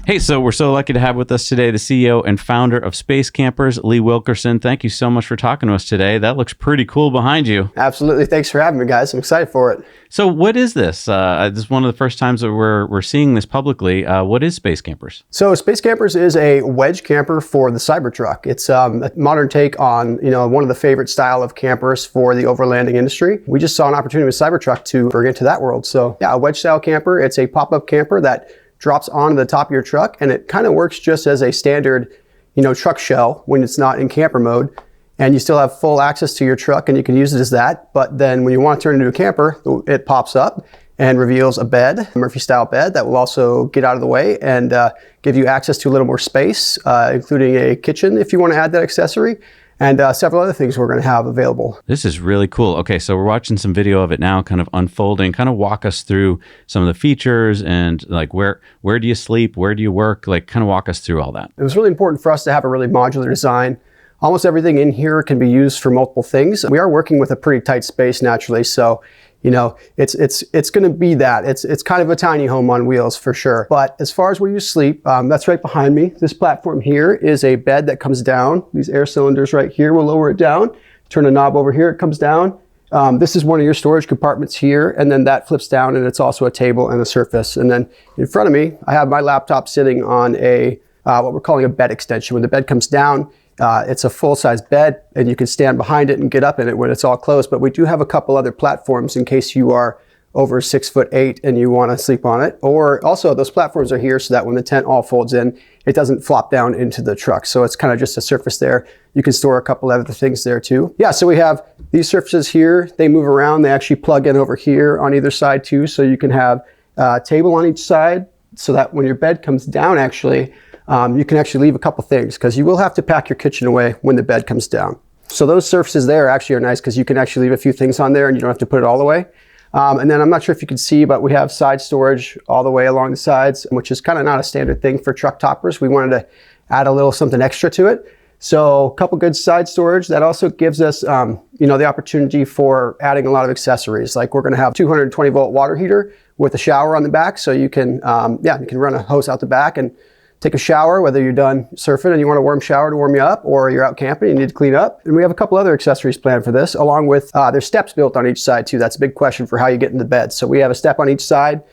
Hey, so we're so lucky to have with us today the CEO and founder of Space Campers, Lee Wilkerson. Thank you so much for talking to us today. That looks pretty cool behind you. Absolutely. Thanks for having me, guys. I'm excited for it. So what is this? This is one of the first times that we're seeing this publicly. What is Space Campers? So Space Campers is a wedge camper for the Cybertruck. It's a modern take on, one of the favorite style of campers for the overlanding industry. We just saw an opportunity with Cybertruck to bring it to that world. So yeah, a wedge style camper. It's a pop-up camper that drops onto the top of your truck, and it kind of works just as a standard, truck shell when it's not in camper mode. And you still have full access to your truck and you can use it as that. But then when you want to turn it into a camper, it pops up and reveals a bed, a Murphy style bed that will also get out of the way and give you access to a little more space, including a kitchen if you want to add that accessory. And several other things we're going to have available. This is really cool. Okay, so we're watching some video of it now kind of unfolding. Kind of walk us through some of the features and like where do you sleep? Where do you work? Like kind of walk us through all that. It was really important for us to have a really modular design. Almost everything in here can be used for multiple things. We are working with a pretty tight space naturally, so it's going to be that. It's kind of a tiny home on wheels for sure. But as far as where you sleep, that's right behind me. This platform here is a bed that comes down. These air cylinders right here will lower it down. Turn a knob over here, it comes down. This is one of your storage compartments here, and then that flips down, and it's also a table and a surface. And then in front of me, I have my laptop sitting on a what we're calling a bed extension. When the bed comes down, it's a full-size bed, and you can stand behind it and get up in it when it's all closed. But we do have a couple other platforms in case you are over 6'8" and you want to sleep on it. Or also, those platforms are here so that when the tent all folds in, it doesn't flop down into the truck. So it's kind of just a surface there. You can store a couple other things there too. Yeah, so we have these surfaces here. They move around. They actually plug in over here on either side too. So you can have a table on each side so that when your bed comes down, actually, you can actually leave a couple things because you will have to pack your kitchen away when the bed comes down. So those surfaces there actually are nice because you can actually leave a few things on there and you don't have to put it all the way. And then I'm not sure if you can see, but we have side storage all the way along the sides, which is kind of not a standard thing for truck toppers. We wanted to add a little something extra to it. So a couple good side storage. That also gives us, the opportunity for adding a lot of accessories. Like we're going to have 220 volt water heater with a shower on the back. So you can, you can run a hose out the back and take a shower, whether you're done surfing and you want a warm shower to warm you up, or you're out camping and you need to clean up. And we have a couple other accessories planned for this, along with there's steps built on each side too. That's a big question for how you get into bed. So we have a step on each side,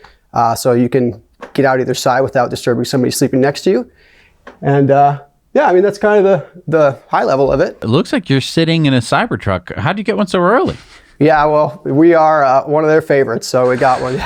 so you can get out either side without disturbing somebody sleeping next to you. And that's kind of the high level of it. It looks like you're sitting in a Cybertruck. How'd you get one so early? Yeah, well, we are one of their favorites, so we got one.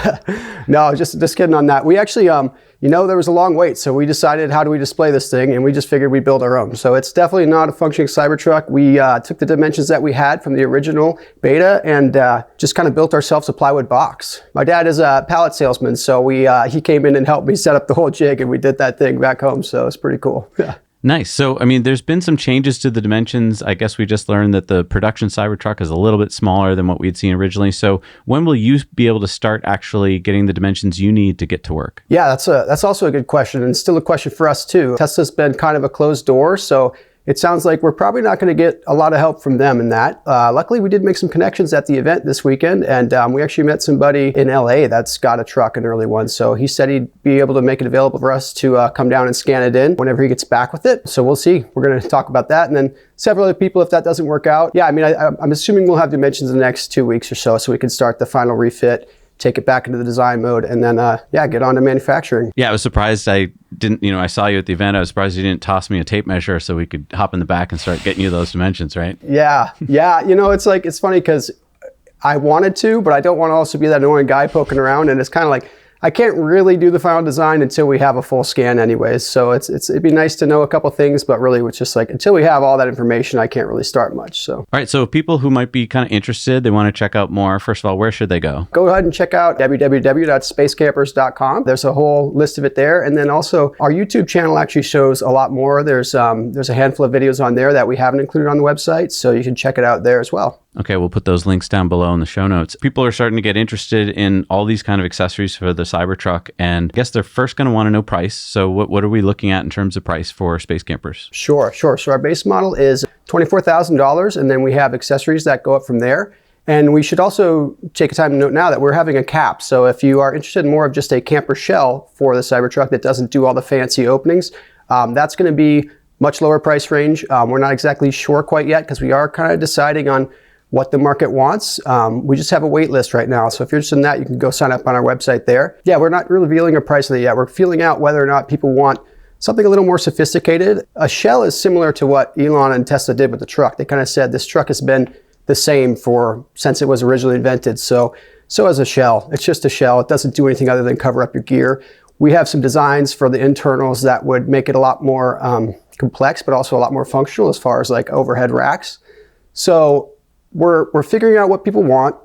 No, just kidding on that. We actually, there was a long wait, so we decided how do we display this thing, and we just figured we'd build our own. So it's definitely not a functioning Cybertruck. We took the dimensions that we had from the original beta and just kind of built ourselves a plywood box. My dad is a pallet salesman, so he came in and helped me set up the whole jig, and we did that thing back home, so it's pretty cool. Yeah. Nice. So, there's been some changes to the dimensions. I guess we just learned that the production Cybertruck is a little bit smaller than what we'd seen originally. So when will you be able to start actually getting the dimensions you need to get to work? Yeah, that's also a good question, and still a question for us too. Tesla's been kind of a closed door, so it sounds like we're probably not going to get a lot of help from them in that. Luckily, we did make some connections at the event this weekend, and we actually met somebody in LA that's got a truck, an early one. So he said he'd be able to make it available for us to come down and scan it in whenever he gets back with it. So we'll see. We're going to talk about that. And then several other people, if that doesn't work out. Yeah, I'm assuming we'll have dimensions in the next 2 weeks or so we can start the final refit, take it back into the design mode, and then, get on to manufacturing. Yeah, I was surprised I didn't, I saw you at the event. I was surprised you didn't toss me a tape measure so we could hop in the back and start getting you those dimensions, right? Yeah. It's funny because I wanted to, but I don't want to also be that annoying guy poking around, and it's kind of like, I can't really do the final design until we have a full scan anyways. So it'd be nice to know a couple things, but really it's just like, until we have all that information, I can't really start much. So. All right. So people who might be kind of interested, they want to check out more. First of all, where should they go? Go ahead and check out www.spacecampers.com. There's a whole list of it there. And then also our YouTube channel actually shows a lot more. There's a handful of videos on there that we haven't included on the website. So you can check it out there as well. Okay, we'll put those links down below in the show notes. People are starting to get interested in all these kind of accessories for the Cybertruck, and I guess they're first going to want to know price. So what are we looking at in terms of price for Space Campers? Sure. So our base model is $24,000, and then we have accessories that go up from there. And we should also take a time to note now that we're having a cap. So if you are interested in more of just a camper shell for the Cybertruck that doesn't do all the fancy openings, that's going to be much lower price range. We're not exactly sure quite yet because we are kind of deciding on what the market wants. We just have a wait list right now. So if you're interested in that, you can go sign up on our website there. Yeah, we're not revealing a price on it yet. We're feeling out whether or not people want something a little more sophisticated. A shell is similar to what Elon and Tesla did with the truck. They kind of said this truck has been the same since it was originally invented. So as a shell, it's just a shell. It doesn't do anything other than cover up your gear. We have some designs for the internals that would make it a lot more complex, but also a lot more functional as far as like overhead racks. So we're figuring out what people want.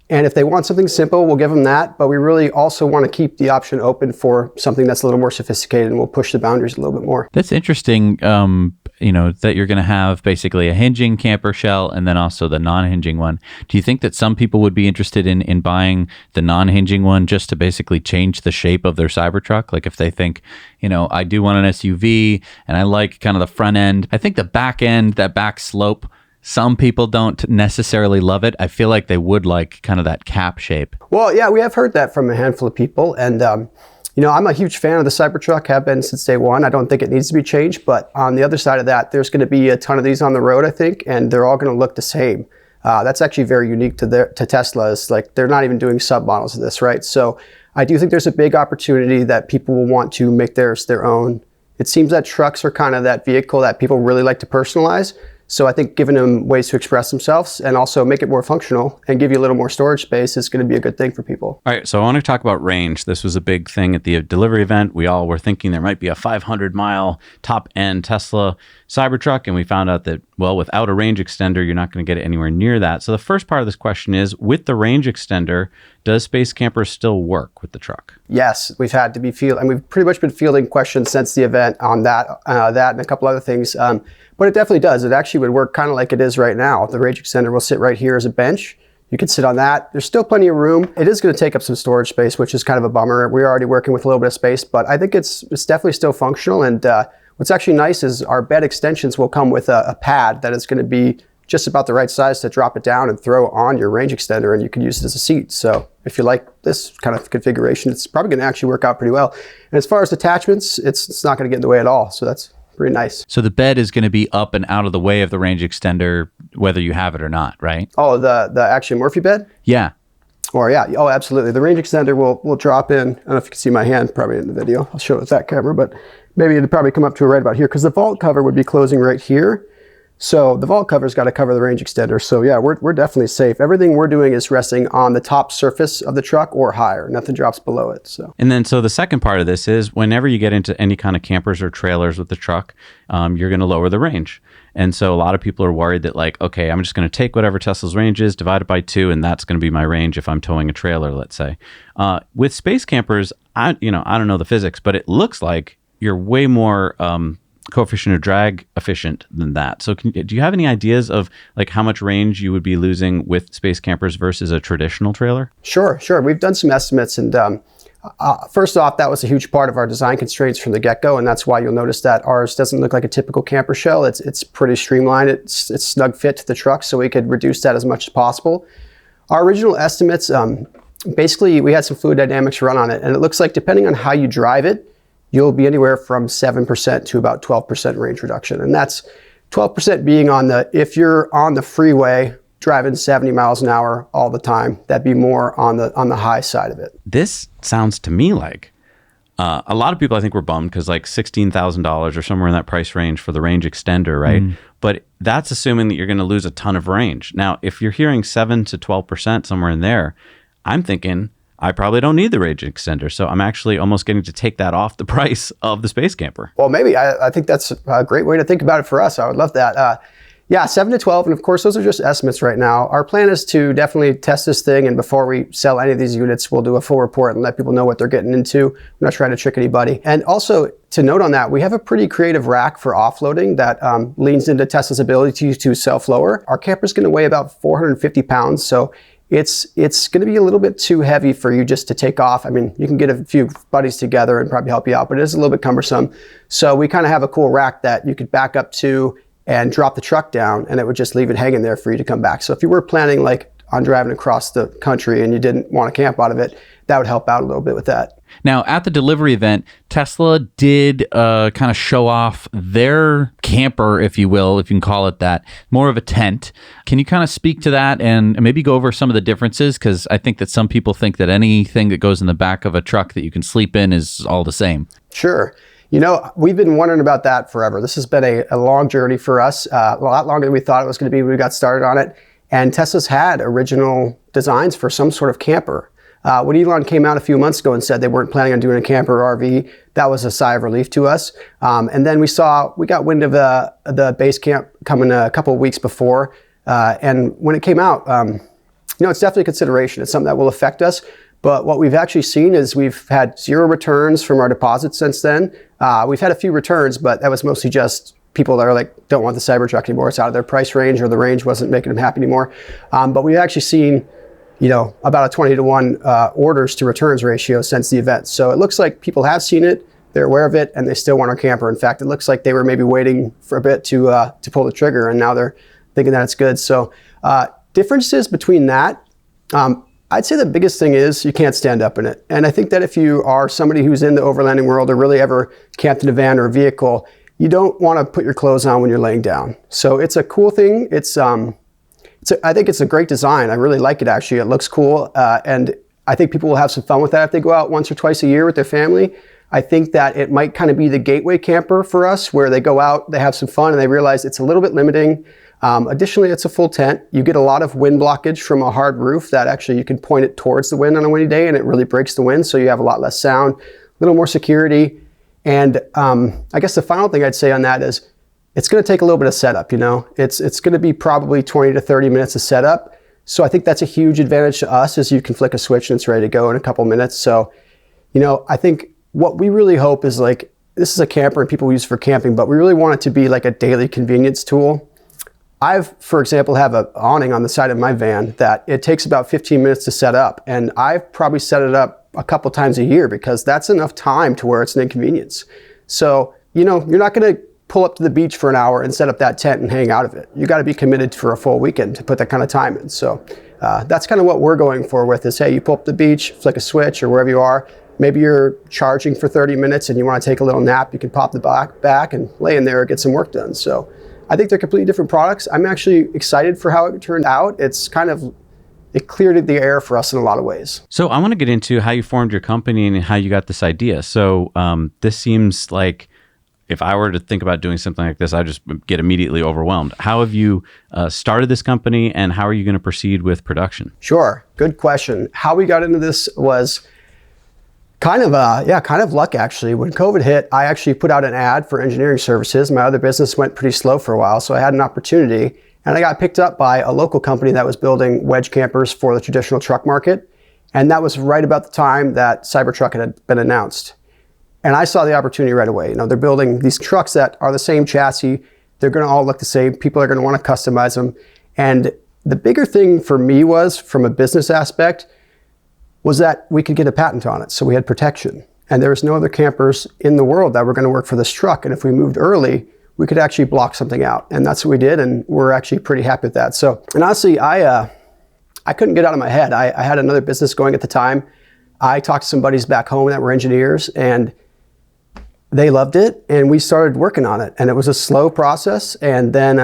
And if they want something simple, we'll give them that. But we really also want to keep the option open for something that's a little more sophisticated, and we'll push the boundaries a little bit more. That's interesting, that you're going to have basically a hinging camper shell and then also the non-hinging one. Do you think that some people would be interested in buying the non-hinging one just to basically change the shape of their Cybertruck? Like if they think, I do want an SUV and I like kind of the front end. I think the back end, that back slope, some people don't necessarily love it. I feel like they would like kind of that cap shape. Well, yeah, we have heard that from a handful of people. And, I'm a huge fan of the Cybertruck, have been since day one. I don't think it needs to be changed. But on the other side of that, there's going to be a ton of these on the road, I think, and they're all going to look the same. That's actually very unique to Tesla. It's like they're not even doing sub-models of this, right? So I do think there's a big opportunity that people will want to make theirs their own. It seems that trucks are kind of that vehicle that people really like to personalize. So I think giving them ways to express themselves and also make it more functional and give you a little more storage space is going to be a good thing for people. All right, so I want to talk about range. This was a big thing at the delivery event. We all were thinking there might be a 500-mile top-end Tesla Cybertruck, and we found out that, well, without a range extender, you're not going to get it anywhere near that. So the first part of this question is, with the range extender, does Space Camper still work with the truck? Yes, we've had to and we've pretty much been fielding questions since the event on that and a couple other things. But it definitely does. It actually would work kind of like it is right now. The range extender will sit right here as a bench. You could sit on that. There's still plenty of room. It is going to take up some storage space, which is kind of a bummer. We're already working with a little bit of space, but I think it's definitely still functional. And what's actually nice is our bed extensions will come with a pad that is going to be just about the right size to drop it down and throw on your range extender, and you can use it as a seat. So if you like this kind of configuration, it's probably going to actually work out pretty well. And as far as attachments, it's not going to get in the way at all. So that's pretty nice. So the bed is going to be up and out of the way of the range extender, whether you have it or not, right? Oh, the actual Morphe bed? Yeah. Or yeah, oh, absolutely. The range extender will drop in. I don't know if you can see my hand probably in the video. I'll show it with that camera, but maybe it'd probably come up to right about here because the vault cover would be closing right here. So the vault cover's got to cover the range extender. So yeah, we're definitely safe. Everything we're doing is resting on the top surface of the truck or higher. Nothing drops below it. So. And then, so the second part of this is whenever you get into any kind of campers or trailers with the truck, you're going to lower the range. And so a lot of people are worried that like, okay, I'm just going to take whatever Tesla's range is, divide it by 2, and that's going to be my range if I'm towing a trailer, let's say. With space campers, I don't know the physics, but it looks like you're way more coefficient of drag efficient than that. So do you have any ideas of like how much range you would be losing with space campers versus a traditional trailer? Sure. We've done some estimates, and first off, that was a huge part of our design constraints from the get-go, and that's why you'll notice that ours doesn't look like a typical camper shell. It's pretty streamlined. It's snug fit to the truck, so we could reduce that as much as possible. Our original estimates, basically we had some fluid dynamics run on it, and it looks like depending on how you drive it, you'll be anywhere from 7% to about 12% range reduction. And that's 12% being if you're on the freeway driving 70 miles an hour all the time, that'd be more on the high side of it. This sounds to me like a lot of people I think were bummed because like $16,000 or somewhere in that price range for the range extender, right? But that's assuming that you're going to lose a ton of range. Now, if you're hearing 7 to 12% somewhere in there, I'm thinking I probably don't need the range extender. So I'm actually almost getting to take that off the price of the space camper. Well, maybe. I think that's a great way to think about it for us. I would love that. Yeah, 7 to 12. And of course, those are just estimates right now. Our plan is to definitely test this thing. And before we sell any of these units, we'll do a full report and let people know what they're getting into. We're not trying to trick anybody. And also to note on that, we have a pretty creative rack for offloading that leans into Tesla's ability to self-lower. Our camper's going to weigh about 450 pounds. So it's going to be a little bit too heavy for you just to take off. I mean, you can get a few buddies together and probably help you out, but it is a little bit cumbersome. So we kind of have a cool rack that you could back up to and drop the truck down, and it would just leave it hanging there for you to come back. So if you were planning like on driving across the country and you didn't want to camp out of it, that would help out a little bit with that. Now, at the delivery event, Tesla did kind of show off their camper, if you will, if you can call it that, more of a tent. Can you kind of speak to that and maybe go over some of the differences? Because I think that some people think that anything that goes in the back of a truck that you can sleep in is all the same. Sure. You know, we've been wondering about that forever. This has been a long journey for us, a lot longer than we thought it was going to be when we got started on it. And Tesla's had original designs for some sort of camper. When Elon came out a few months ago and said they weren't planning on doing a camper or RV, that was a sigh of relief to us. And then we got wind of the base camp coming a couple of weeks before. And when it came out, it's definitely a consideration. It's something that will affect us. But what we've actually seen is we've had 0 returns from our deposits since then. We've had a few returns, but that was mostly just people that are like, don't want the Cybertruck anymore. It's out of their price range, or the range wasn't making them happy anymore. But we've actually seen, about a 20-to-1 orders to returns ratio since the event. So it looks like people have seen it, they're aware of it, and they still want our camper. In fact, it looks like they were maybe waiting for a bit to pull the trigger, and now they're thinking that it's good. So differences between that, I'd say the biggest thing is you can't stand up in it. And I think that if you are somebody who's in the overlanding world or really ever camped in a van or a vehicle, you don't want to put your clothes on when you're laying down. So it's a cool thing. I think it's a great design. I really like it, actually. It looks cool. And I think people will have some fun with that if they go out once or twice a year with their family. I think that it might kind of be the gateway camper for us, where they go out, they have some fun, and they realize it's a little bit limiting. Additionally, it's a full tent. You get a lot of wind blockage from a hard roof that actually you can point it towards the wind on a windy day, and it really breaks the wind. So you have a lot less sound, a little more security. And I guess the final thing I'd say on that is it's going to take a little bit of setup. It's going to be probably 20 to 30 minutes of setup. So I think that's a huge advantage to us, is you can flick a switch and it's ready to go in a couple minutes. So, I think what we really hope is, like, this is a camper and people use it for camping, but we really want it to be like a daily convenience tool. For example, have an awning on the side of my van that it takes about 15 minutes to set up. And I've probably set it up a couple times a year because that's enough time to where it's an inconvenience. So, you're not going to pull up to the beach for an hour and set up that tent and hang out of it. You got to be committed for a full weekend to put that kind of time in. So that's kind of what we're going for with this. Hey, you pull up the beach, flick a switch, or wherever you are. Maybe you're charging for 30 minutes and you want to take a little nap. You can pop the back and lay in there and get some work done. So I think they're completely different products. I'm actually excited for how it turned out. It cleared the air for us in a lot of ways. So I want to get into how you formed your company and how you got this idea. So this seems like, if I were to think about doing something like this, I'd just get immediately overwhelmed. How have you started this company, and how are you going to proceed with production? Sure. Good question. How we got into this was kind of luck, actually. When COVID hit, I actually put out an ad for engineering services. My other business went pretty slow for a while, so I had an opportunity, and I got picked up by a local company that was building wedge campers for the traditional truck market. And that was right about the time that Cybertruck had been announced. And I saw the opportunity right away. They're building these trucks that are the same chassis. They're going to all look the same. People are going to want to customize them. And the bigger thing for me was, from a business aspect, was that we could get a patent on it. So we had protection. And there was no other campers in the world that were going to work for this truck. And if we moved early, we could actually block something out. And that's what we did. And we're actually pretty happy with that. So, and honestly, I couldn't get out of my head. I had another business going at the time. I talked to some buddies back home that were engineers, and they loved it, and we started working on it. And it was a slow process. And then,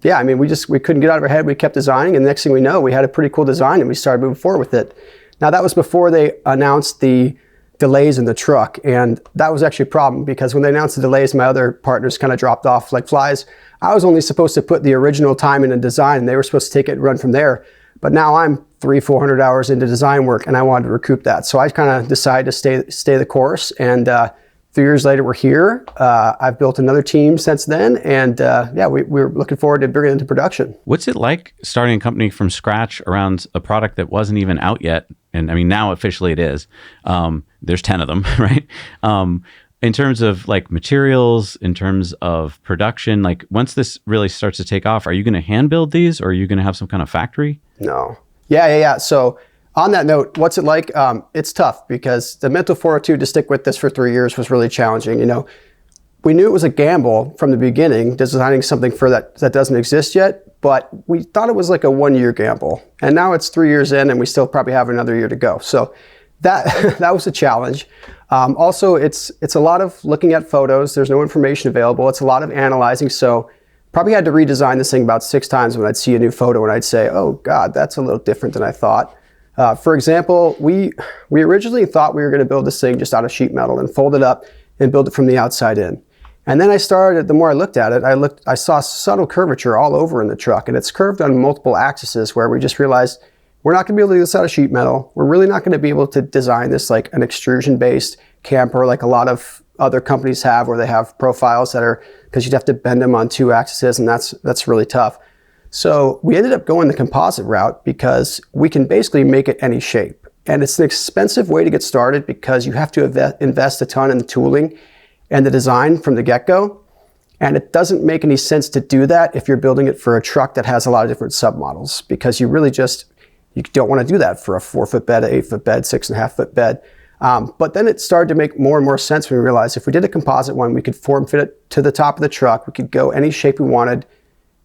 we couldn't get out of our head. We kept designing, and the next thing we know, we had a pretty cool design, and we started moving forward with it. Now, that was before they announced the delays in the truck. And that was actually a problem, because when they announced the delays, my other partners kind of dropped off like flies. I was only supposed to put the original time in a design, and they were supposed to take it and run from there. But now I'm 300-400 hours into design work, and I wanted to recoup that. So I kind of decided to stay the course. And 3 years later, we're here. I've built another team since then. And we're looking forward to bringing it into production. What's it like starting a company from scratch around a product that wasn't even out yet? And I mean, now officially it is. There's 10 of them, right? In terms of like materials, in terms of production, like once this really starts to take off, are you going to hand build these, or are you going to have some kind of factory? No. Yeah. So on that note, what's it like? It's tough, because the mental fortitude to stick with this for 3 years was really challenging. We knew it was a gamble from the beginning, designing something for that doesn't exist yet, but we thought it was like a 1-year gamble. And now it's 3 years in and we still probably have another year to go. So that that was a challenge. Also, it's a lot of looking at photos. There's no information available. It's a lot of analyzing. So probably had to redesign this thing about 6 times when I'd see a new photo and I'd say, oh God, that's a little different than I thought. For example, we originally thought we were going to build this thing just out of sheet metal and fold it up and build it from the outside in. And then the more I looked at it, I saw subtle curvature all over in the truck, and it's curved on multiple axes where we just realized we're not going to be able to do this out of sheet metal. We're really not going to be able to design this like an extrusion-based camper like a lot of other companies have, where they have profiles that are, because you'd have to bend them on 2 axes, and that's really tough. So we ended up going the composite route because we can basically make it any shape. And it's an expensive way to get started because you have to invest a ton in the tooling and the design from the get-go. And it doesn't make any sense to do that if you're building it for a truck that has a lot of different submodels, because you don't want to do that for a 4-foot bed, an 8-foot bed, 6.5-foot bed. But then it started to make more and more sense when we realized if we did a composite one, we could form fit it to the top of the truck. We could go any shape we wanted,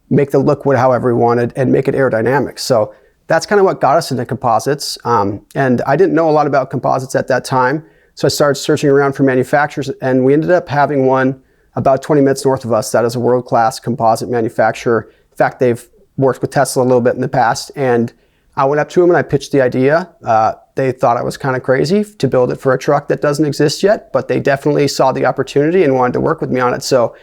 make the look however we wanted, and make it aerodynamic. So that's kind of what got us into composites. And I didn't know a lot about composites at that time. So I started searching around for manufacturers, and we ended up having one about 20 minutes north of us that is a world-class composite manufacturer. In fact, they've worked with Tesla a little bit in the past. And I went up to them and I pitched the idea. They thought I was kind of crazy to build it for a truck that doesn't exist yet, but they definitely saw the opportunity and wanted to work with me on it. So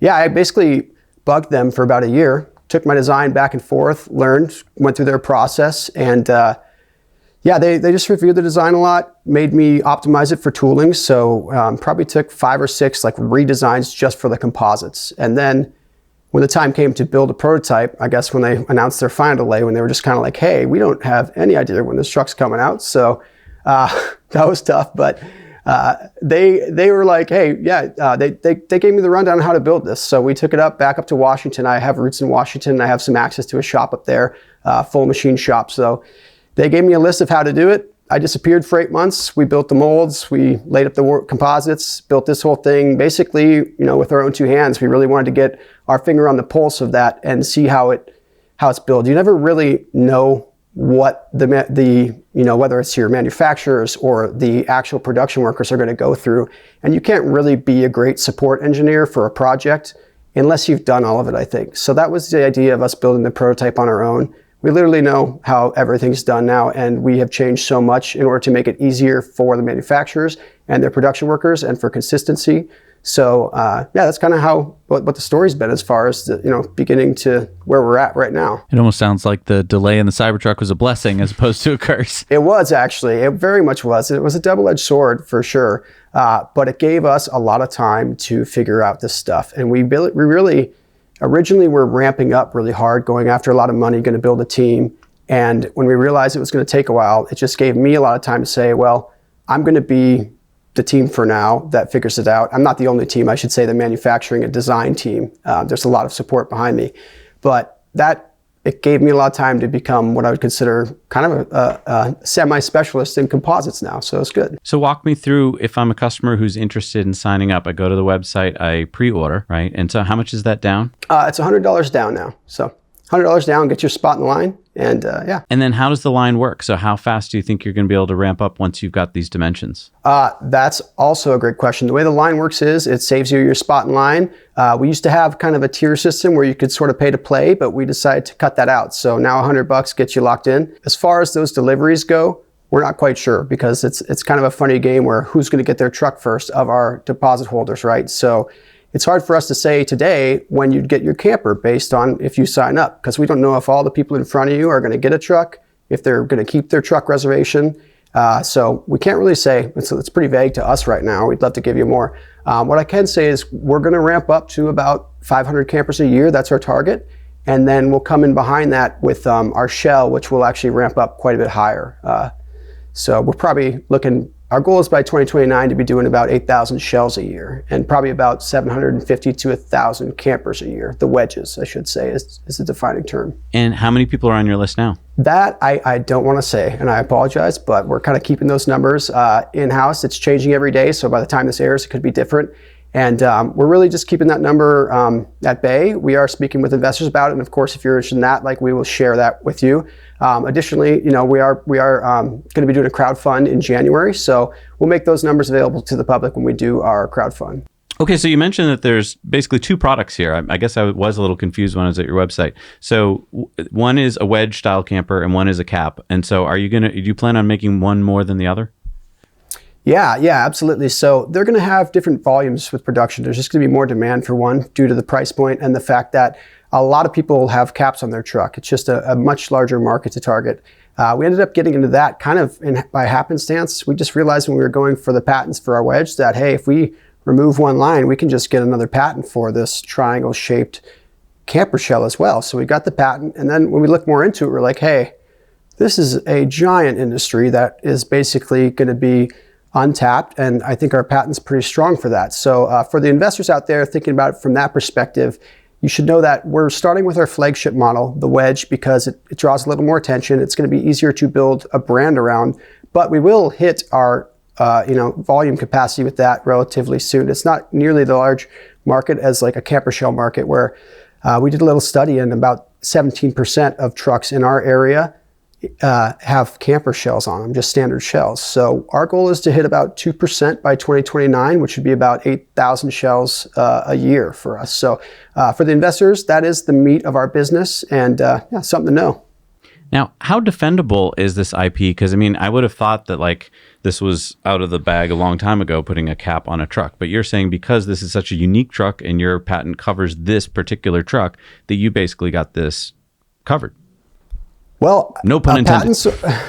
yeah, I basically bugged them for about a year, took my design back and forth, learned, went through their process, and they just reviewed the design a lot, made me optimize it for tooling. So probably took 5 or 6 like redesigns just for the composites. And then when the time came to build a prototype, I guess when they announced their final delay, when they were just kind of like, hey, we don't have any idea when this truck's coming out. So that was tough, but they were like, hey, yeah, they gave me the rundown on how to build this. So we took it back up to Washington. I have roots in Washington. I have some access to a shop up there, full machine shop. So they gave me a list of how to do it. I disappeared for 8 months. We built the molds. We laid up the composites, built this whole thing, basically, with our own 2 hands. We really wanted to get our finger on the pulse of that and see how it's built. You never really know what whether it's your manufacturers or the actual production workers are going to go through. And you can't really be a great support engineer for a project unless you've done all of it, I think. So that was the idea of us building the prototype on our own. We literally know how everything's done now, and we have changed so much in order to make it easier for the manufacturers and their production workers and for consistency. So that's kind of what the story's been as far as beginning to where we're at right now. It almost sounds like the delay in the Cybertruck was a blessing as opposed to a curse. It was, actually. It very much was. It was a double-edged sword for sure, but it gave us a lot of time to figure out this stuff. And we really originally were ramping up really hard, going after a lot of money, going to build a team. And when we realized it was going to take a while, it just gave me a lot of time to say, well, I'm going to be the team for now that figures it out. I'm not the only team, I should say, the manufacturing and design team. There's a lot of support behind me. But it gave me a lot of time to become what I would consider kind of a semi-specialist in composites now. So it's good. So walk me through, if I'm a customer who's interested in signing up, I go to the website, I pre-order, right? And so how much is that down? It's $100 down now. So $100 down, get your spot in the line. And And then how does the line work? So how fast do you think you're going to be able to ramp up once you've got these dimensions? That's also a great question. The way the line works is it saves you your spot in line. We used to have kind of a tier system where you could sort of pay to play, but we decided to cut that out. So now $100 gets you locked in. As far as those deliveries go, we're not quite sure because it's kind of a funny game where who's going to get their truck first of our deposit holders, right? So it's hard for us to say today when you'd get your camper based on if you sign up, because we don't know if all the people in front of you are going to get a truck, if they're going to keep their truck reservation. So we can't really say. It's pretty vague to us right now. We'd love to give you more. What I can say is we're going to ramp up to about 500 campers a year. That's our target. And then we'll come in behind that with our shell, which will actually ramp up quite a bit higher. So we're probably looking. Our goal is by 2029 to be doing about 8,000 shells a year and probably about 750 to 1,000 campers a year. The wedges, I should say, is the defining term. And how many people are on your list now? That I don't want to say, and I apologize, but we're kind of keeping those numbers in-house. It's changing every day, so by the time this airs, it could be different. And we're really just keeping that number at bay. We are speaking with investors about it, and of course, if you're interested in that, like, we will share that with you. Additionally, we are going to be doing a crowdfund in January, so we'll make those numbers available to the public when we do our crowdfund. Okay, so you mentioned that there's basically two products here. I guess I was a little confused when I was at your website. So one is a wedge style camper and one is a cap. And so do you plan on making one more than the other? Yeah, absolutely. So they're going to have different volumes with production. There's just going to be more demand for one due to the price point and the fact that a lot of people have caps on their truck. It's just a much larger market to target. We ended up getting into that kind of by happenstance. We just realized when we were going for the patents for our wedge that, hey, if we remove one line, we can just get another patent for this triangle-shaped camper shell as well. So we got the patent, and then when we looked more into it, we're like, hey, this is a giant industry that is basically going to be untapped, and I think our patent's pretty strong for that. So for the investors out there thinking about it from that perspective, you should know that we're starting with our flagship model, the wedge, because it draws a little more attention. It's going to be easier to build a brand around, but we will hit our volume capacity with that relatively soon. It's not nearly the large market as like a camper shell market, where we did a little study and about 17% of trucks in our area have camper shells on them, just standard shells. So our goal is to hit about 2% by 2029, which would be about 8,000 shells a year for us. So for the investors, that is the meat of our business, and something to know. Now, how defendable is this IP? Because, I would have thought that, like, this was out of the bag a long time ago, putting a cap on a truck. But you're saying because this is such a unique truck and your patent covers this particular truck, that you basically got this covered. Well, no pun intended. Patents,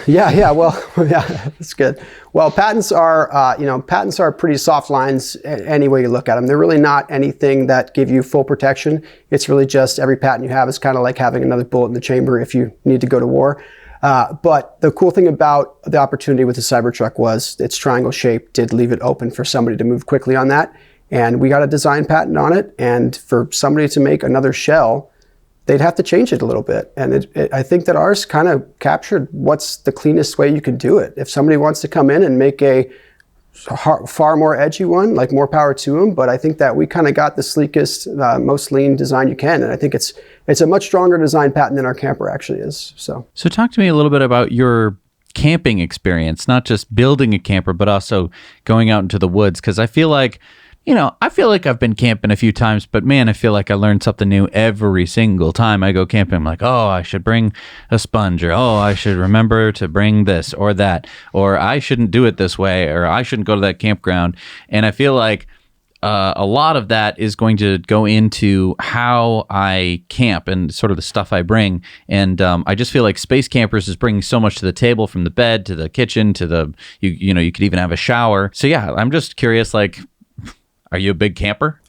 that's good. Well, patents are pretty soft lines any way you look at them. They're really not anything that give you full protection. It's really just every patent you have is kind of like having another bullet in the chamber if you need to go to war. But the cool thing about the opportunity with the Cybertruck was its triangle shape did leave it open for somebody to move quickly on that. And we got a design patent on it. And for somebody to make another shell, they'd have to change it a little bit. And I think that ours kind of captured what's the cleanest way you can do it. If somebody wants to come in and make a far more edgy one, like, more power to them. But I think that we kind of got the sleekest, most lean design you can. And I think it's a much stronger design patent than our camper actually is. So talk to me a little bit about your camping experience, not just building a camper, but also going out into the woods. Because I feel like I've been camping a few times, but man, I feel like I learn something new every single time I go camping. I'm like, oh, I should bring a sponge, or oh, I should remember to bring this or that, or I shouldn't do it this way, or I shouldn't go to that campground. And I feel like a lot of that is going to go into how I camp and sort of the stuff I bring. And I just feel like Space Campers is bringing so much to the table, from the bed to the kitchen to the, you could even have a shower. So yeah, I'm just curious, like, are you a big camper?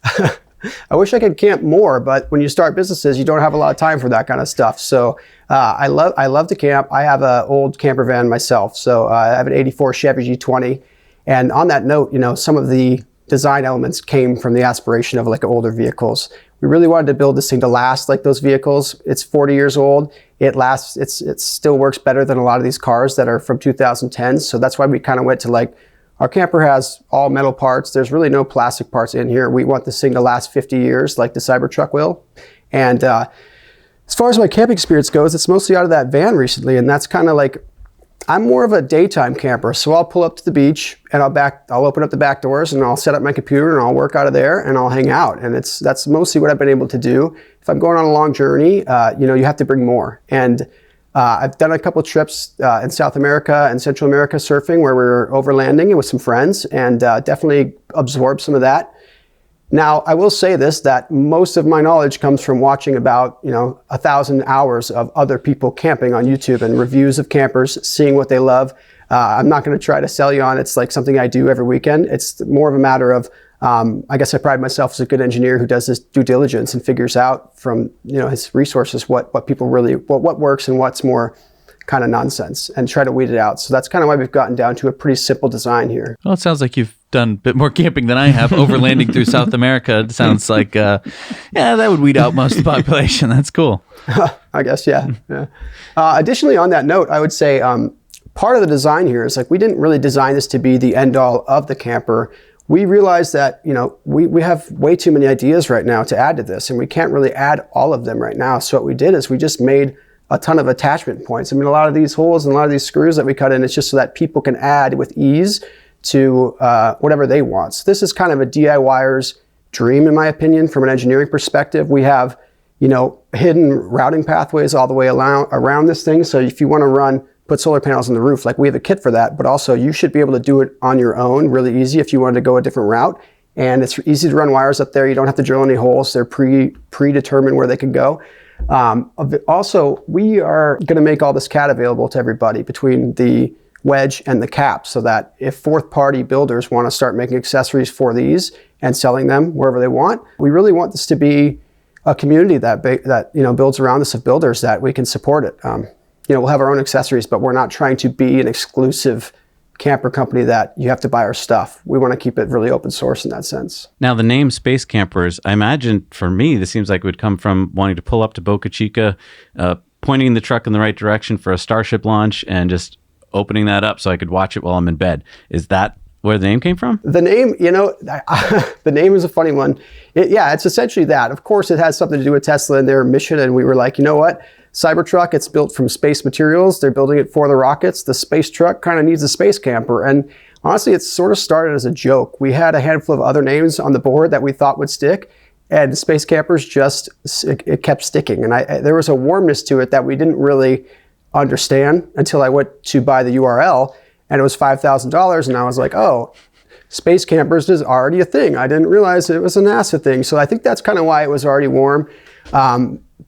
I wish I could camp more, but when you start businesses, you don't have a lot of time for that kind of stuff. So I love to camp. I have an old camper van myself. So I have an 84 Chevy G20. And on that note, some of the design elements came from the aspiration of like older vehicles. We really wanted to build this thing to last like those vehicles. It's 40 years old. It lasts. It still works better than a lot of these cars that are from 2010. So that's why we kind of went to like, our camper has all metal parts. There's really no plastic parts in here. We want this thing to last 50 years like the Cybertruck will. And as far as my camping experience goes, it's mostly out of that van recently. And that's kind of like, I'm more of a daytime camper. So I'll pull up to the beach and I'll open up the back doors and I'll set up my computer and I'll work out of there and I'll hang out. And that's mostly what I've been able to do. If I'm going on a long journey, you have to bring more. And I've done a couple trips in South America and Central America surfing where we were overlanding with some friends, and definitely absorbed some of that. Now, I will say this, that most of my knowledge comes from watching about 1,000 hours of other people camping on YouTube and reviews of campers, seeing what they love. I'm not going to try to sell you on it's like something I do every weekend. It's more of a matter of I guess I pride myself as a good engineer who does this due diligence and figures out from his resources what people really what works and what's more kind of nonsense, and try to weed it out. So that's kind of why we've gotten down to a pretty simple design here. Well, it sounds like you've done a bit more camping than I have. Overlanding through South America. It sounds like that would weed out most of the population. That's cool. I guess, yeah. Additionally, on that note, I would say part of the design here is like we didn't really design this to be the end all of the camper. we realized that, we have way too many ideas right now to add to this, and we can't really add all of them right now. So what we did is we just made a ton of attachment points. I mean, a lot of these holes and a lot of these screws that we cut in, it's just so that people can add with ease to whatever they want. So this is kind of a DIYer's dream, in my opinion, from an engineering perspective. We have, hidden routing pathways all the way around this thing. So if you want to put solar panels on the roof, like we have a kit for that, but also you should be able to do it on your own really easy if you wanted to go a different route. And it's easy to run wires up there. You don't have to drill any holes. They're predetermined where they can go. Also, we are going to make all this CAD available to everybody between the wedge and the cap, so that if fourth-party builders want to start making accessories for these and selling them wherever they want, we really want this to be a community that builds around us of builders that we can support it. We'll have our own accessories, but we're not trying to be an exclusive camper company that you have to buy our stuff. We want to keep it really open source in that sense. Now, the name Space Campers, I imagine for me, this seems like it would come from wanting to pull up to Boca Chica, pointing the truck in the right direction for a Starship launch, and just opening that up so I could watch it while I'm in bed. Is that where the name came from? The name, the name is a funny one. It's essentially that. Of course, it has something to do with Tesla and their mission, and we were like, you know what? Cybertruck, it's built from space materials. They're building it for the rockets. The space truck kind of needs a space camper. And honestly, it sort of started as a joke. We had a handful of other names on the board that we thought would stick, and space campers it kept sticking. And there was a warmness to it that we didn't really understand until I went to buy the URL, and it was $5,000. And I was like, oh, space campers is already a thing. I didn't realize it was a NASA thing. So I think that's kind of why it was already warm.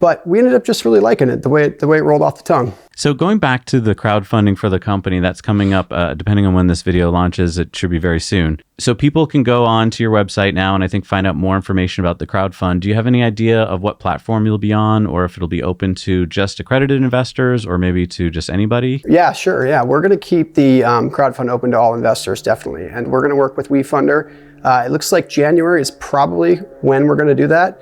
But we ended up just really liking it, the way it rolled off the tongue. So going back to the crowdfunding for the company that's coming up, depending on when this video launches, it should be very soon. So people can go on to your website now and I think find out more information about the crowdfund. Do you have any idea of what platform you'll be on, or if it'll be open to just accredited investors or maybe to just anybody? Yeah, sure. Yeah, we're going to keep the crowdfund open to all investors, definitely. And we're going to work with WeFunder. It looks like January is probably when we're going to do that.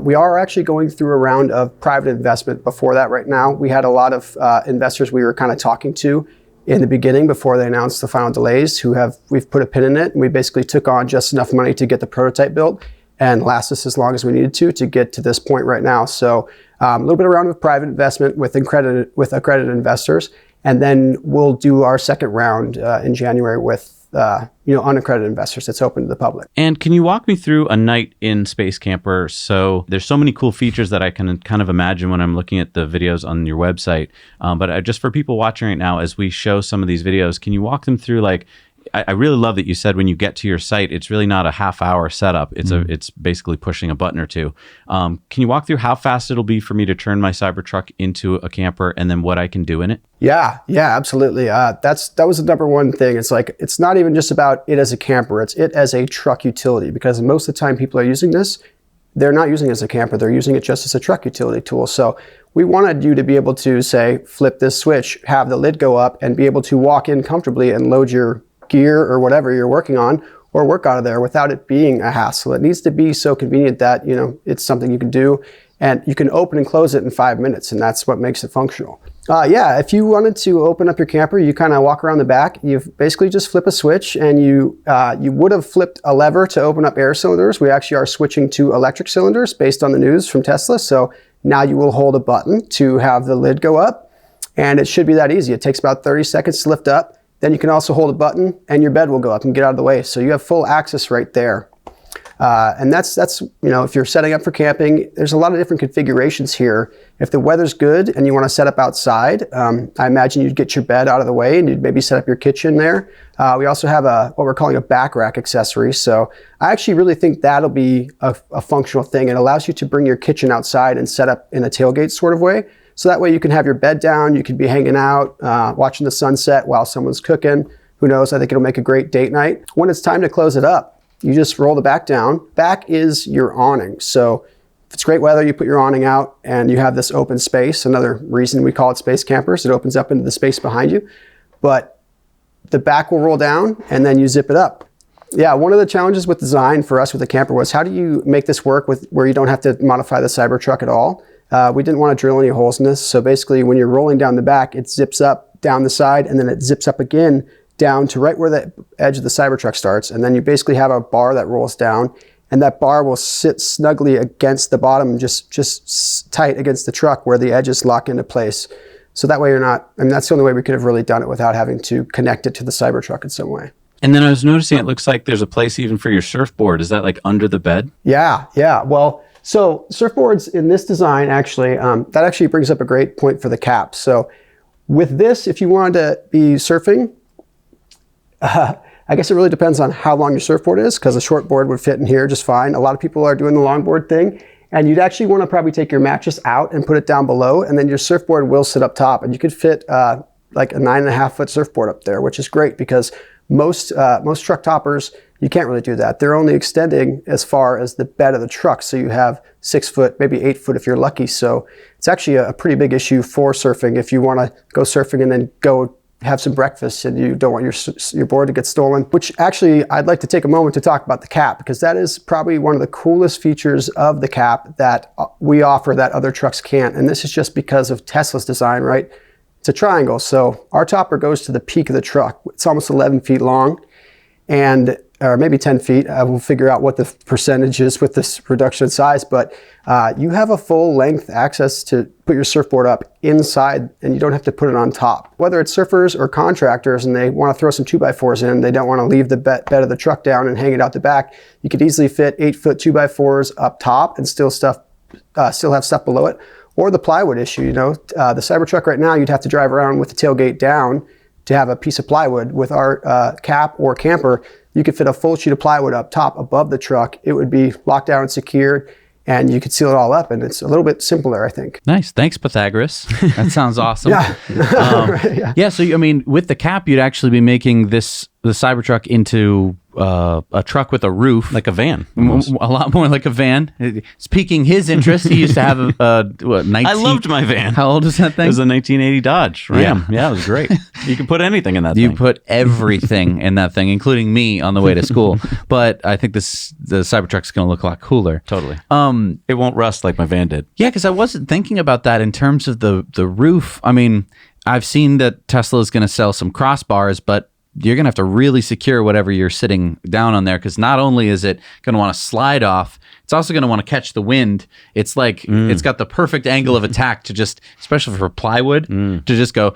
We are actually going through a round of private investment before that right now. We had a lot of investors we were kind of talking to in the beginning before they announced the final delays we've put a pin in it, and we basically took on just enough money to get the prototype built and last us as long as we needed to get to this point right now. So a little bit around with private investment with accredited investors, and then we'll do our second round in January with unaccredited investors. It's open to the public. And can you walk me through a night in Space Camper? So there's so many cool features that I can kind of imagine when I'm looking at the videos on your website. But just for people watching right now, as we show some of these videos, can you walk them through, like, I really love that you said when you get to your site, it's really not a half-hour setup. It's basically pushing a button or two. Can you walk through how fast it'll be for me to turn my Cybertruck into a camper, and then what I can do in it? Yeah, absolutely. That was the number one thing. It's like, it's not even just about it as a camper. It's it as a truck utility, because most of the time people are using this, they're not using it as a camper. They're using it just as a truck utility tool. So we wanted you to be able to, say, flip this switch, have the lid go up, and be able to walk in comfortably and load your gear or whatever you're working on, or work out of there without it being a hassle. It needs to be so convenient that it's something you can do, and you can open and close it in 5 minutes, and that's what makes it functional. If you wanted to open up your camper, you kind of walk around the back. You basically just flip a switch, and you would have flipped a lever to open up air cylinders. We actually are switching to electric cylinders based on the news from Tesla. So now you will hold a button to have the lid go up, and it should be that easy. It takes about 30 seconds to lift up. Then you can also hold a button and your bed will go up and get out of the way. So you have full access right there. And that's if you're setting up for camping, there's a lot of different configurations here. If the weather's good and you want to set up outside, I imagine you'd get your bed out of the way and you'd maybe set up your kitchen there. We also have what we're calling a back rack accessory. So I actually really think that'll be a functional thing. It allows you to bring your kitchen outside and set up in a tailgate sort of way. So that way you can have your bed down, you can be hanging out, watching the sunset while someone's cooking. Who knows, I think it'll make a great date night. When it's time to close it up, you just roll the back down. Back is your awning. So if it's great weather, you put your awning out and you have this open space. Another reason we call it Space Campers, it opens up into the space behind you. But the back will roll down and then you zip it up. Yeah, one of the challenges with design for us with the camper was, how do you make this work where you don't have to modify the Cybertruck at all? We didn't want to drill any holes in this. So basically when you're rolling down the back, it zips up down the side and then it zips up again down to right where the edge of the Cybertruck starts, and then you basically have a bar that rolls down, and that bar will sit snugly against the bottom, just tight against the truck where the edges lock into place. So that way you're not, I mean, that's the only way we could have really done it without having to connect it to the Cybertruck in some way. And then I was noticing it looks like there's a place even for your surfboard. Is that like under the bed? Yeah. Well, so surfboards in this design actually, that actually brings up a great point for the cap. So with this, if you wanted to be surfing, I guess it really depends on how long your surfboard is, because a short board would fit in here just fine. A lot of people are doing the longboard thing, and you'd actually want to probably take your mattress out and put it down below, and then your surfboard will sit up top, and you could fit like a 9.5 foot surfboard up there, which is great because most truck toppers, you can't really do that. They're only extending as far as the bed of the truck, so you have 6 foot, maybe 8 foot if you're lucky. So it's actually a pretty big issue for surfing if you want to go surfing and then go have some breakfast and you don't want your board to get stolen. Which actually, I'd like to take a moment to talk about the cap, because that is probably one of the coolest features of the cap that we offer that other trucks can't. And this is just because of Tesla's design, right? It's a triangle. So our topper goes to the peak of the truck. It's almost 11 feet long, and or maybe 10 feet. We'll figure out what the percentage is with this reduction in size, but you have a full length access to put your surfboard up inside, and you don't have to put it on top. Whether it's surfers or contractors and they want to throw some 2x4s in, they don't want to leave the bed of the truck down and hang it out the back, you could easily fit 8 foot 2x4s up top and still have stuff below it. Or the plywood issue, you know, the Cybertruck right now, you'd have to drive around with the tailgate down to have a piece of plywood. With our cap or camper, you could fit a full sheet of plywood up top above the truck. It would be locked down and secured, and you could seal it all up, and it's a little bit simpler, I think. Nice. Thanks, Pythagoras. That sounds awesome. Yeah. Right, yeah. So, I mean, with the cap, you'd actually be making the Cybertruck into a truck with a roof. Like a van. A lot more like a van. It's piquing his interest. He used to have a 19... I loved my van. How old is that thing? It was a 1980 Dodge Ram. Yeah, it was great. You could put anything in that thing. You put everything in that thing, including me on the way to school. But I think the Cybertruck's going to look a lot cooler. Totally. It won't rust like my van did. Yeah, because I wasn't thinking about that in terms of the roof. I mean, I've seen that Tesla is going to sell some crossbars, but you're going to have to really secure whatever you're sitting down on there, because not only is it going to want to slide off, it's also going to want to catch the wind. It's like, it's got the perfect angle of attack to just, especially for plywood, to just go,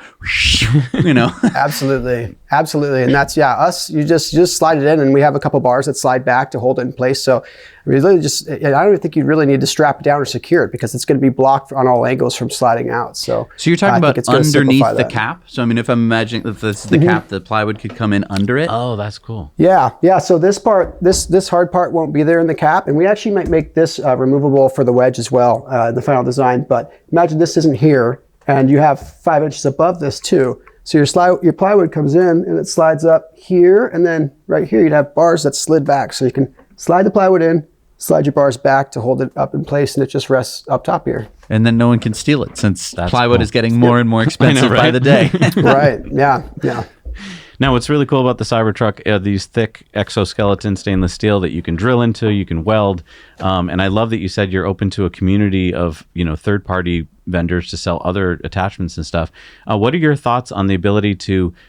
you know. Absolutely. And that's, us, you just slide it in, and we have a couple bars that slide back to hold it in place. So really I don't even think you really need to strap it down or secure it, because it's going to be blocked on all angles from sliding out. So you're talking about underneath the cap? So I mean, if I'm imagining if this is the cap, the plywood could come in under it? Oh, that's cool. Yeah. So this part, this hard part won't be there in the cap, and we actually might make this removable for the wedge as well in the final design. But imagine this isn't here, and you have 5 inches above this too. So your plywood comes in and it slides up here, and then right here you'd have bars that slid back. So you can slide the plywood in, slide your bars back to hold it up in place, and it just rests up top here. And then no one can steal it, since plywood is getting more and more expensive by the day. Right. Yeah. Now, what's really cool about the Cybertruck are these thick exoskeleton stainless steel that you can drill into, you can weld. And I love that you said you're open to a community of, third-party vendors to sell other attachments and stuff. What are your thoughts on the ability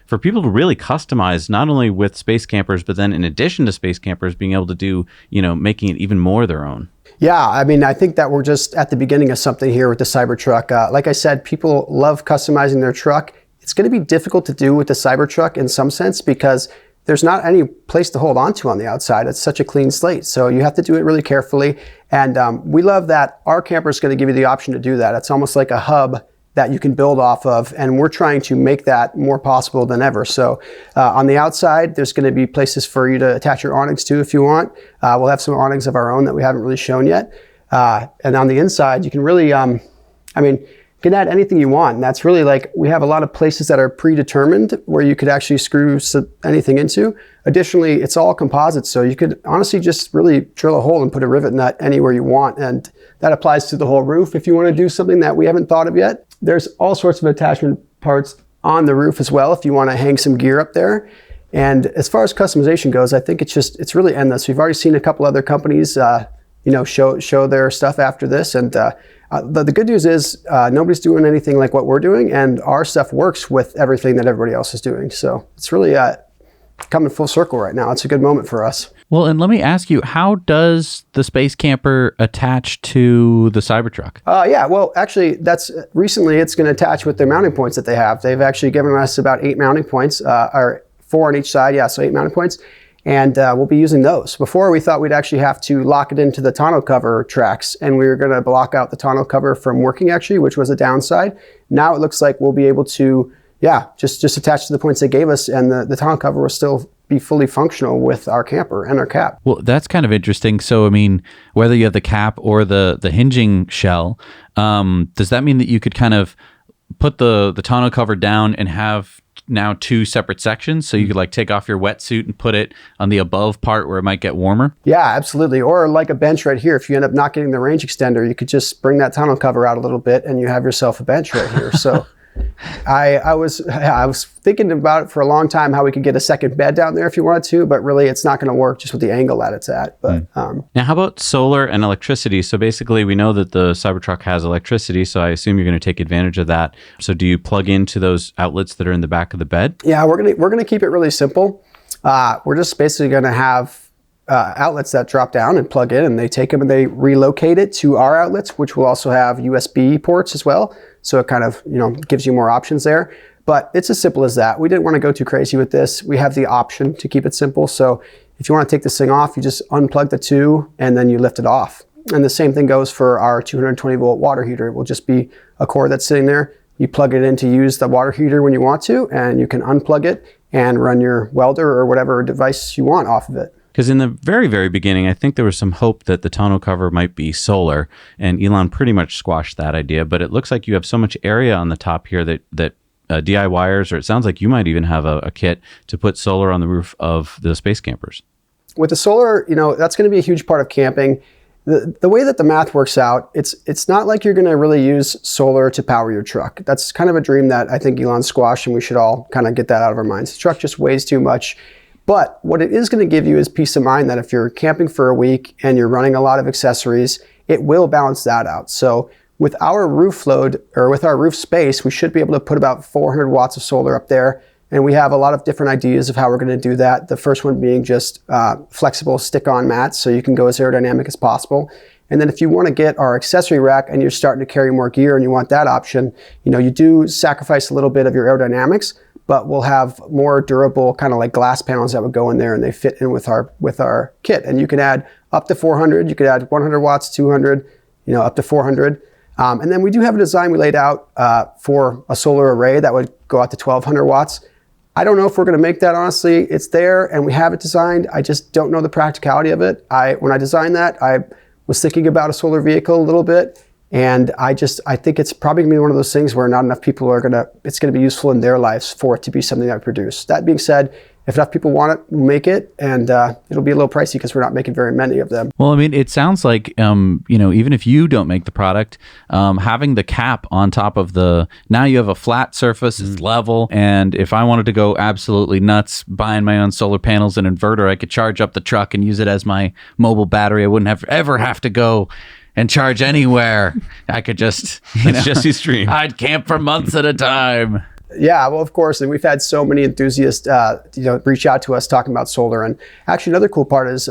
for people to really customize, not only with space campers, but then in addition to space campers, being able to do, making it even more their own? Yeah, I mean, I think that we're just at the beginning of something here with the Cybertruck. Like I said, people love customizing their truck. It's going to be difficult to do with the Cybertruck in some sense, because there's not any place to hold on to on the outside. It's such a clean slate. So you have to do it really carefully. And we love that our camper is going to give you the option to do that. It's almost like a hub that you can build off of. And we're trying to make that more possible than ever. So on the outside, there's going to be places for you to attach your awnings to if you want. We'll have some awnings of our own that we haven't really shown yet. And on the inside, you can really, you can add anything you want. And that's really we have a lot of places that are predetermined where you could actually screw anything into. Additionally, it's all composite. So you could honestly just really drill a hole and put a rivet nut anywhere you want. And that applies to the whole roof. If you want to do something that we haven't thought of yet, there's all sorts of attachment parts on the roof as well if you want to hang some gear up there. And as far as customization goes, I think it's really endless. We've already seen a couple other companies show their stuff after this. And the good news is nobody's doing anything like what we're doing, and our stuff works with everything that everybody else is doing. So it's really coming full circle right now. It's a good moment for us. Well, and let me ask you, how does the Space Camper attach to the Cybertruck? Yeah, well, actually, recently it's going to attach with their mounting points that they have. They've actually given us about 8 mounting points, or 4 on each side. Yeah, so 8 mounting points. And we'll be using those. Before, we thought we'd actually have to lock it into the tonneau cover tracks, and we were going to block out the tonneau cover from working, actually, which was a downside. Now it looks like we'll be able to, just attach to the points they gave us, and the tonneau cover will still be fully functional with our camper and our cap. Well, that's kind of interesting. So, I mean, whether you have the cap or the hinging shell, does that mean that you could kind of put the tonneau cover down and have now 2 separate sections? So you could like take off your wetsuit and put it on the above part where it might get warmer? Yeah, absolutely. Or like a bench right here. If you end up not getting the range extender, you could just bring that tonneau cover out a little bit and you have yourself a bench right here. So I was thinking about it for a long time, how we could get a second bed down there if you wanted to, but really it's not going to work just with the angle that it's at. But now, how about solar and electricity? So basically, we know that the Cybertruck has electricity, so I assume you're going to take advantage of that. So do you plug into those outlets that are in the back of the bed? Yeah, we're gonna keep it really simple. We're just basically going to have outlets that drop down and plug in, and they take them and they relocate it to our outlets, which will also have USB ports as well. So it kind of, gives you more options there. But it's as simple as that. We didn't want to go too crazy with this. We have the option to keep it simple. So if you want to take this thing off, you just unplug the 2 and then you lift it off. And the same thing goes for our 220 volt water heater. It will just be a cord that's sitting there. You plug it in to use the water heater when you want to, and you can unplug it and run your welder or whatever device you want off of it. Because in the very, very beginning, I think there was some hope that the tonneau cover might be solar, and Elon pretty much squashed that idea. But it looks like you have so much area on the top here that DIYers, or it sounds like you might even have a kit to put solar on the roof of the space campers. With the solar, that's going to be a huge part of camping. The way that the math works out, it's not like you're going to really use solar to power your truck. That's kind of a dream that I think Elon squashed, and we should all kind of get that out of our minds. The truck just weighs too much. But what it is going to give you is peace of mind that if you're camping for a week and you're running a lot of accessories, it will balance that out. So with our roof load, or with our roof space, we should be able to put about 400 watts of solar up there. And we have a lot of different ideas of how we're going to do that. The first one being just flexible stick-on mats, so you can go as aerodynamic as possible. And then if you want to get our accessory rack and you're starting to carry more gear and you want that option, you do sacrifice a little bit of your aerodynamics, but we'll have more durable kind of like glass panels that would go in there, and they fit in with our kit. And you can add up to 400, you could add 100 watts, 200, up to 400. And then we do have a design we laid out for a solar array that would go out to 1200 watts. I don't know if we're going to make that, honestly. It's there and we have it designed. I just don't know the practicality of it. When I designed that, I was thinking about a solar vehicle a little bit. And I think it's probably gonna be one of those things where not enough people it's gonna be useful in their lives for it to be something that we produce. That being said, if enough people want it, we'll make it, and it'll be a little pricey because we're not making very many of them. Well, I mean, it sounds like, even if you don't make the product, having the cap on top of now you have a flat surface, it's level, and if I wanted to go absolutely nuts buying my own solar panels and inverter, I could charge up the truck and use it as my mobile battery. I wouldn't ever have to go and charge anywhere. I could just, It's Jesse's dream. I'd camp for months at a time. Yeah, well, of course, and we've had so many enthusiasts, reach out to us talking about solar. And actually, another cool part is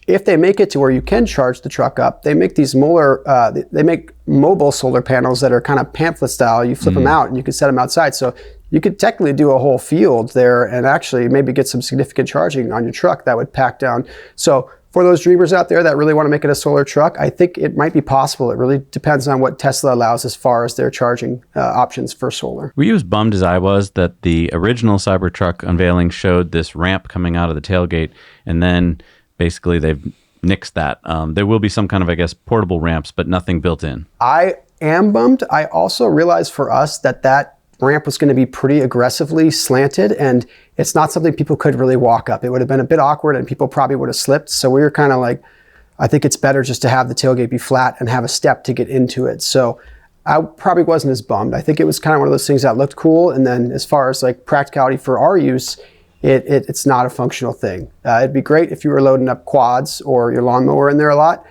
if they make it to where you can charge the truck up, they make these they make mobile solar panels that are kind of pamphlet style. You flip them out and you can set them outside. So you could technically do a whole field there and actually maybe get some significant charging on your truck that would pack down. So for those dreamers out there that really want to make it a solar truck, I think it might be possible. It really depends on what Tesla allows as far as their charging options for solar. Were you as bummed as I was that the original Cybertruck unveiling showed this ramp coming out of the tailgate, and then basically they've nixed that? There will be some kind of, I guess, portable ramps, but nothing built in. I am bummed. I also realized for us that ramp was going to be pretty aggressively slanted, and it's not something people could really walk up. It would have been a bit awkward and people probably would have slipped. So we were kind of like, I think it's better just to have the tailgate be flat and have a step to get into it. So I probably wasn't as bummed. I think it was kind of one of those things that looked cool. And then as far as like practicality for our use, it's not a functional thing. It'd be great if you were loading up quads or your lawnmower in there a lot.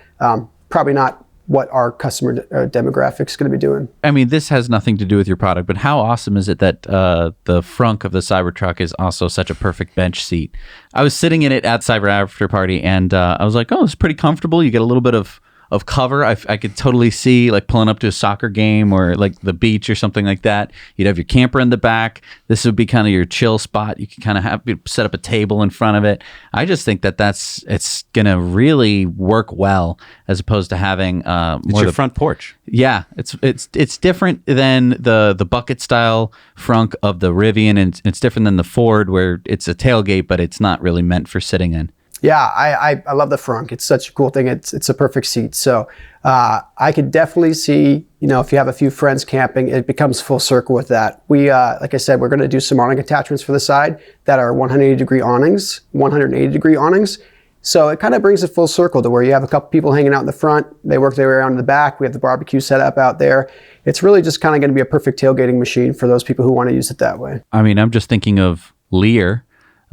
probably not what our customer demographic is going to be doing. I mean, this has nothing to do with your product, but how awesome is it that the frunk of the Cybertruck is also such a perfect bench seat? I was sitting in it at Cyber After Party, and I was like, oh, it's pretty comfortable. You get a little bit of cover. I could totally see like pulling up to a soccer game or like the beach or something like that. You'd have your camper in the back. This would be kind of your chill spot. You could kind of set up a table in front of it. I just think that it's going to really work well as opposed to having it's your front porch. Yeah, it's different than the bucket style frunk of the Rivian, and it's different than the Ford where it's a tailgate, but it's not really meant for sitting in. Yeah, I love the frunk. It's such a cool thing. It's a perfect seat. So I could definitely see, if you have a few friends camping, it becomes full circle with that. We, like I said, we're going to do some awning attachments for the side that are 180-degree awnings, 180-degree awnings. So it kind of brings it full circle to where you have a couple people hanging out in the front. They work their way around in the back. We have the barbecue set up out there. It's really just kind of going to be a perfect tailgating machine for those people who want to use it that way. I mean, I'm just thinking of Lear.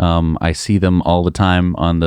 I see them all the time on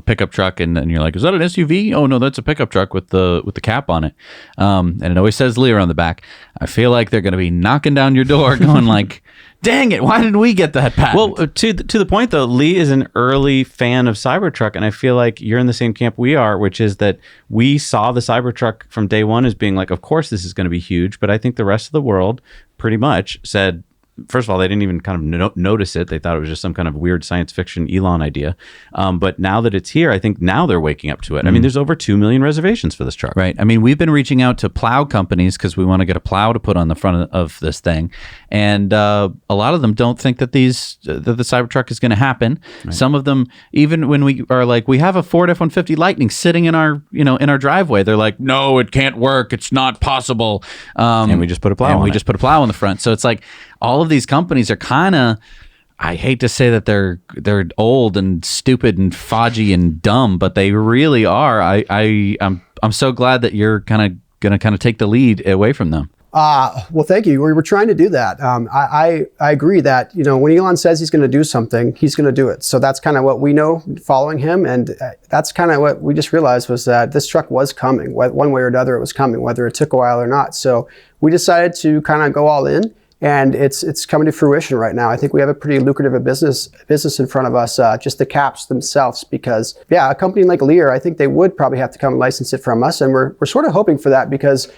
pickup truck, and you're like, is that an SUV? Oh no, that's a pickup truck with the cap on it, and it always says Lear on the back. I feel like they're going to be knocking down your door, going like, "Dang it, why didn't we get that patent?" Well, to the point though, Lee is an early fan of Cybertruck, and I feel like you're in the same camp we are, which is that we saw the Cybertruck from day one as being like, of course this is going to be huge, but I think the rest of the world pretty much said. First of all, they didn't even kind of notice it. They thought it was just some kind of weird science fiction Elon idea. But now that it's here, I think now they're waking up to it. I mean, there's over 2 million reservations for this truck. Right. I mean, we've been reaching out to plow companies because we want to get a plow to put on the front of this thing. And a lot of them don't think that the Cybertruck is going to happen. Right. Some of them, even when we are like, we have a Ford F-150 Lightning sitting in our driveway, they're like, no, it can't work. It's not possible. And we just put a plow on we just put a plow on the front. So it's like, all of these companies are kind of, I hate to say that they're old and stupid and foggy and dumb, but they really are. I'm so glad that you're kind of take the lead away from them. Well, thank you. We were trying to do that. I agree that, when Elon says he's going to do something, he's going to do it. So that's kind of what we know following him. And that's kind of what we just realized was that this truck was coming. One way or another, it was coming, whether it took a while or not. So we decided to kind of go all in. And it's coming to fruition right now. I think we have a pretty lucrative business in front of us, just the caps themselves, because a company like Lear, I think they would probably have to come and license it from us. And we're sort of hoping for that because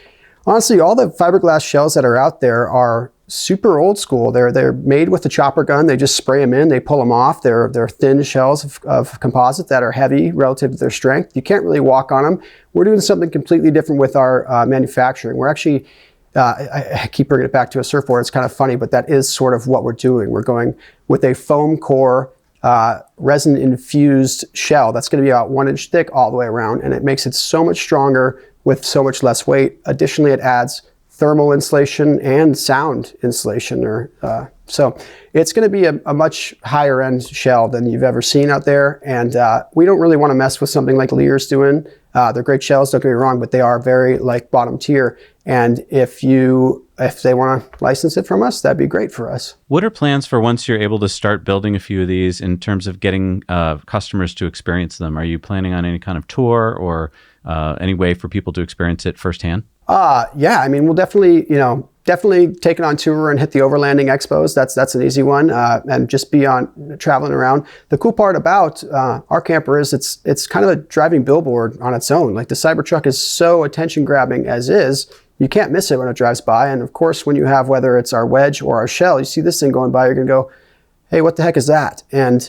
honestly, all the fiberglass shells that are out there are super old school. They're made with the chopper gun. They just spray them in, they pull them off. They're thin shells of composite that are heavy relative to their strength. You can't really walk on them. We're doing something completely different with our manufacturing. We're actually I keep bringing it back to a surfboard. It's kind of funny, but that is sort of what we're doing. We're going with a foam core, resin infused shell that's going to be about 1 inch thick all the way around, and it makes it so much stronger with so much less weight. Additionally, it adds thermal insulation and sound insulation. So it's going to be a much higher end shell than you've ever seen out there. And we don't really want to mess with something like Lear's doing. They're great shells, don't get me wrong, but they are very bottom tier. And if they want to license it from us, that'd be great for us. What are plans for once you're able to start building a few of these in terms of getting customers to experience them? Are you planning on any kind of tour or any way for people to experience it firsthand? Yeah, I mean, we'll definitely take it on tour and hit the overlanding expos. That's an easy one, and just be on traveling around. The cool part about our camper is it's kind of a driving billboard on its own. Like the Cybertruck is so attention grabbing as is, you can't miss it when it drives by. And of course, when you have, whether it's our wedge or our shell, you see this thing going by, you're gonna go, hey, what the heck is that? And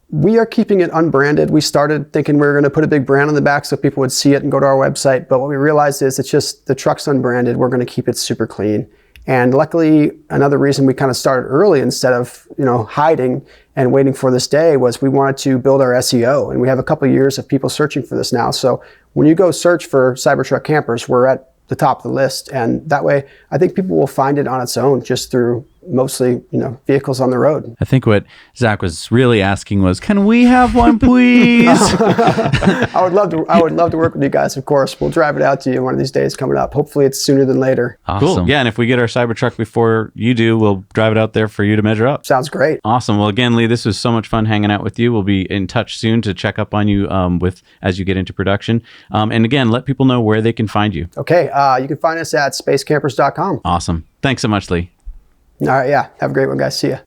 we are keeping it unbranded. We started thinking we were going to put a big brand on the back so people would see it and go to our website. But what we realized is it's just the truck's unbranded. We're going to keep it super clean. And luckily, another reason we kind of started early instead of hiding and waiting for this day was we wanted to build our SEO. And we have a couple of years of people searching for this now. So when you go search for Cybertruck campers, we're at the top of the list. And that way, I think people will find it on its own just through mostly, vehicles on the road. I think what Zach was really asking was, can we have one, please? I would love to work with you guys, of course. We'll drive it out to you one of these days coming up. Hopefully it's sooner than later. Awesome. Cool. Yeah, and if we get our Cybertruck before you do, we'll drive it out there for you to measure up. Sounds great. Awesome. Well, again, Lee, this was so much fun hanging out with you. We'll be in touch soon to check up on you as you get into production. And again, let people know where they can find you. Okay. You can find us at spacecampers.com. Awesome. Thanks so much, Lee. All right. Yeah. Have a great one, guys. See ya.